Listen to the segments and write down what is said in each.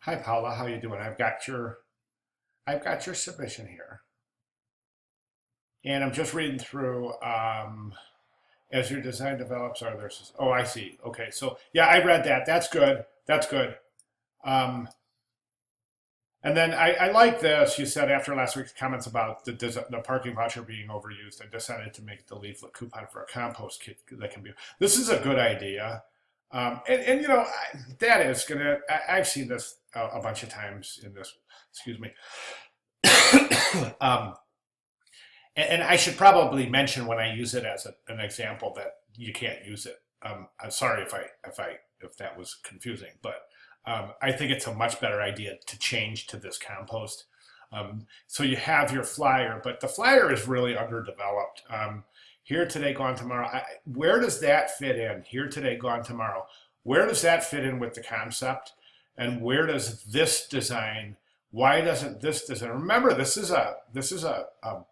Hi Paula, how you doing? I've got your submission here, and I'm just reading through. As your design develops, are there? Oh, I see. Okay, so yeah, I read that. That's good. That's good. Um, and then I like this. You said after last week's comments about the parking voucher being overused, I decided to make the leaflet coupon for a compost kit that can be. This is a good idea. And that is gonna. I've seen this a bunch of times in this. Excuse me. um, and I should probably mention when I use it as an example that you can't use it. I'm sorry if that was confusing, but I think it's a much better idea to change to this compost. So you have your flyer, but the flyer is really underdeveloped. Here today, gone tomorrow. Where does that fit in? Here today, gone tomorrow. Where does that fit in with the concept? And where does this design? Why doesn't this design? Remember, this is a um,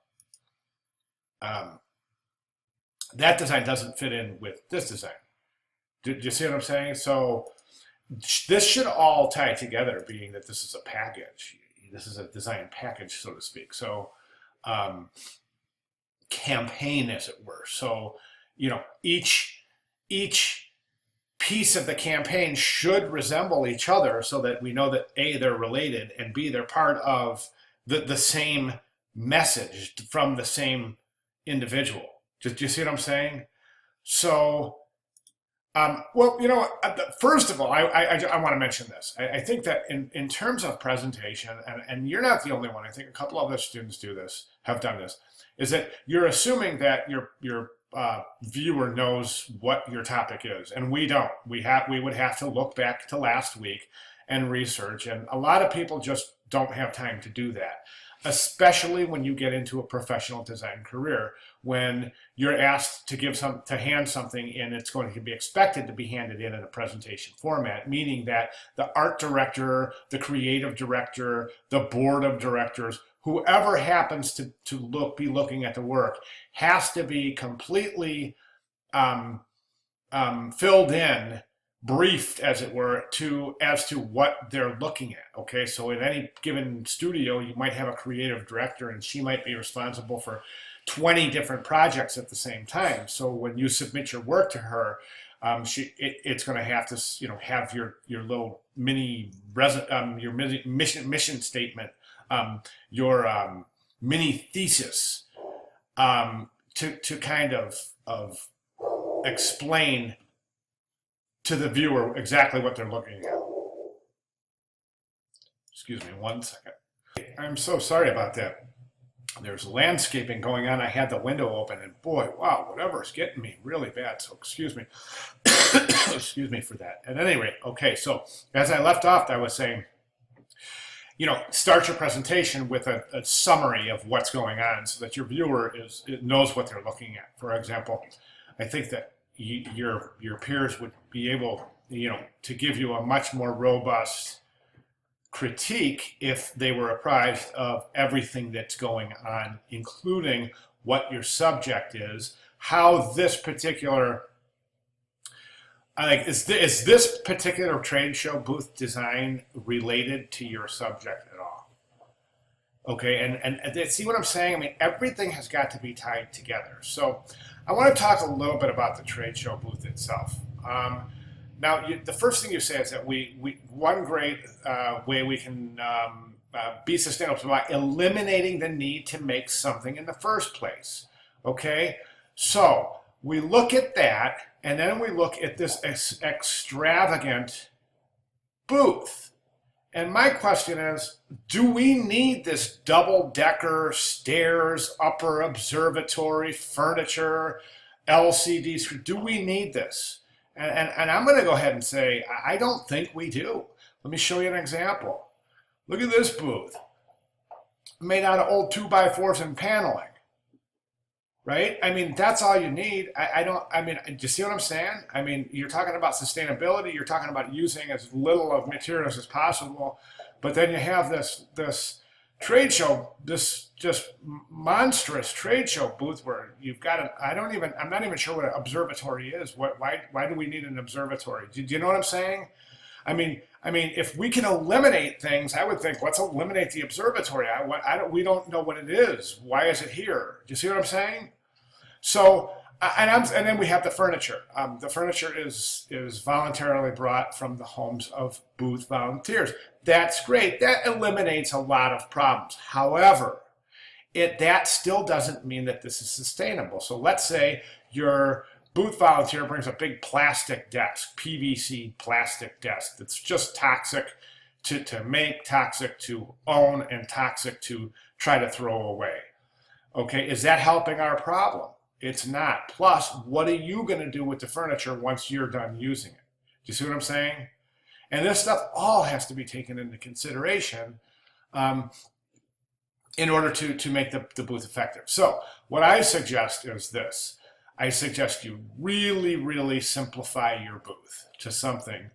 that design doesn't fit in with this design. Do you see what I'm saying? So this should all tie together, being that this is a package. This is a design package, so to speak. So um, campaign, as it were. So each piece of the campaign should resemble each other, so that we know that A, they're related, and B, they're part of the same message from the same individual. Do you see what I'm saying? So, well, first of all, I want to mention this. I think that in terms of presentation, and you're not the only one. I think a couple of other students have done this, is that you're assuming that your viewer knows what your topic is, and we don't. We would have to look back to last week and research, and a lot of people just don't have time to do that, especially when you get into a professional design career, when you're asked to hand something and it's going to be expected to be handed in a presentation format, meaning that the art director, the creative director, the board of directors, whoever happens be looking at the work, has to be completely um, filled in, briefed, as it were, as to what they're looking at. Okay, so in any given studio, you might have a creative director, and she might be responsible for 20 different projects at the same time. So when you submit your work to her, it's going to have to, have your little your mission statement, your mini thesis, to kind of explain to the viewer exactly what they're looking at. Excuse me, one second. I'm so sorry about that. There's landscaping going on. I had the window open, and boy, wow, whatever's getting me really bad. So excuse me. Excuse me for that. At any rate, okay, so as I left off, I was saying, start your presentation with a summary of what's going on, so that your viewer knows what they're looking at. For example, I think that your peers would be able, to give you a much more robust critique if they were apprised of everything that's going on, including what your subject is, how this particular, is this particular trade show booth design related to your subject at all? Okay, and see what I'm saying? I mean, everything has got to be tied together. So I want to talk a little bit about the trade show booth itself. Now, the first thing you say is that one great way we can be sustainable is by eliminating the need to make something in the first place. Okay, so we look at that, and then we look at this extravagant booth. And my question is, do we need this double-decker stairs, upper observatory, furniture, LCD screen? Do we need this? And I'm going to go ahead and say, I don't think we do. Let me show you an example. Look at this booth, made out of old 2x4s and paneling, right? I mean, that's all you need. Do you see what I'm saying? I mean, you're talking about sustainability. You're talking about using as little of materials as possible. But then you have this trade show, this just monstrous trade show booth where you've got I'm not even sure what an observatory is. Why do we need an observatory? Do you know what I'm saying? I mean, I mean, if we can eliminate things, I would think, let's eliminate the observatory. We don't know what it is. Why is it here? Do you see what I'm saying? So, and then we have the furniture. The furniture is voluntarily brought from the homes of booth volunteers. That's great. That eliminates a lot of problems. However, that still doesn't mean that this is sustainable. So let's say your booth volunteer brings a big plastic desk, PVC plastic desk that's just toxic to make, toxic to own, and toxic to try to throw away. Okay, is that helping our problem? It's not. Plus, what are you going to do with the furniture once you're done using it? Do you see what I'm saying? And this stuff all has to be taken into consideration in order to make the booth effective. So what I suggest is this. I suggest you really, really simplify your booth to something,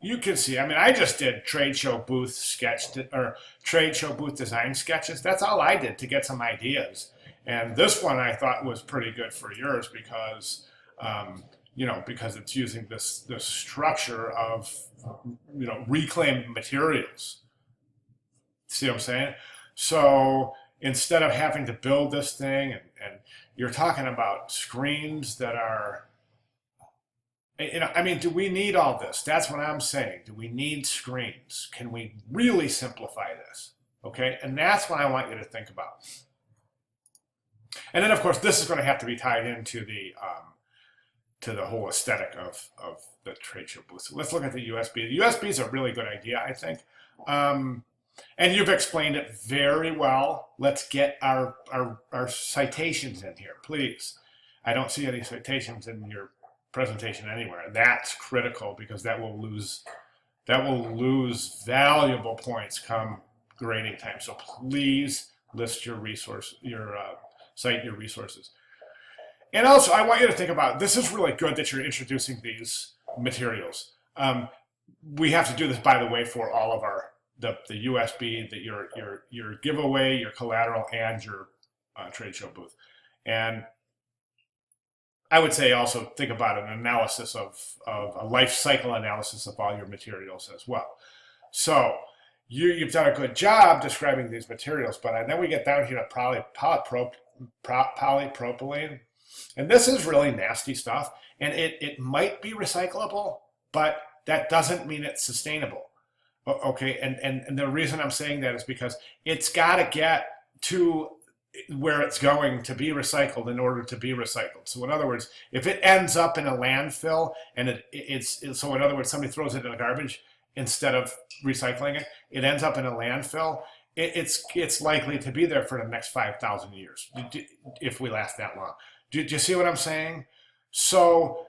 you can see. I mean, I just did trade show booth design sketches. That's all I did to get some ideas. And this one I thought was pretty good for yours because, because it's using this structure of, reclaimed materials. See what I'm saying? So instead of having to build this thing, and you're talking about screens that are, do we need all this? That's what I'm saying. Do we need screens? Can we really simplify this? Okay, and that's what I want you to think about. And then, of course, this is going to have to be tied into the whole aesthetic of the trade show booth. So let's look at the USB. The USB is a really good idea, I think. And you've explained it very well. Let's get our citations in here, please. I don't see any citations in your presentation anywhere. That's critical because that will lose valuable points come grading time. So please list your cite your resources. And also, I want you to think about, this is really good that you're introducing these materials. We have to do this, by the way, for all of the USB, your giveaway, your collateral, and your trade show booth. And I would say also think about an analysis of a life cycle analysis of all your materials as well. So you've done a good job describing these materials, but then we get down here to polypropylene. And this is really nasty stuff. And it might be recyclable, but that doesn't mean it's sustainable. Okay, and the reason I'm saying that is because it's got to get to where it's going to be recycled in order to be recycled. So in other words, if it ends up in a landfill and so in other words, somebody throws it in the garbage instead of recycling it, it ends up in a landfill. It's likely to be there for the next 5,000 years if we last that long. Do you see what I'm saying? So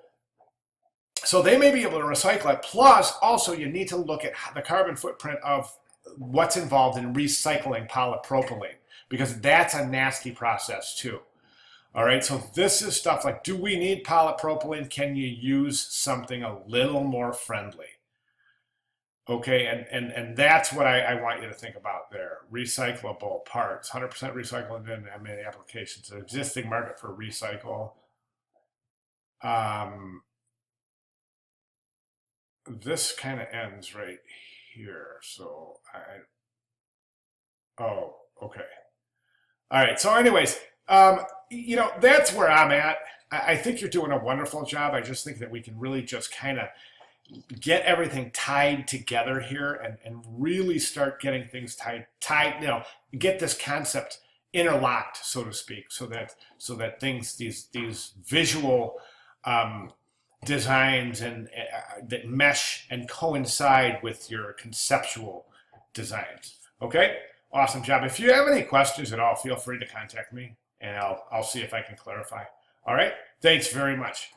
they may be able to recycle it. Plus, also, you need to look at the carbon footprint of what's involved in recycling polypropylene, because that's a nasty process too. All right, so this is stuff like, do we need polypropylene? Can you use something a little more friendly? Okay, and that's what I want you to think about there. Recyclable parts, 100% recycled in many applications. An existing market for recycle. This kind of ends right here. So oh, okay. All right, so anyways, that's where I'm at. I think you're doing a wonderful job. I just think that we can really just kind of get everything tied together here and really start getting things tied, get this concept interlocked, so to speak, so that things, these visual designs and that mesh and coincide with your conceptual designs. Okay, awesome job. If you have any questions at all, feel free to contact me and I'll see if I can clarify. All right, thanks very much.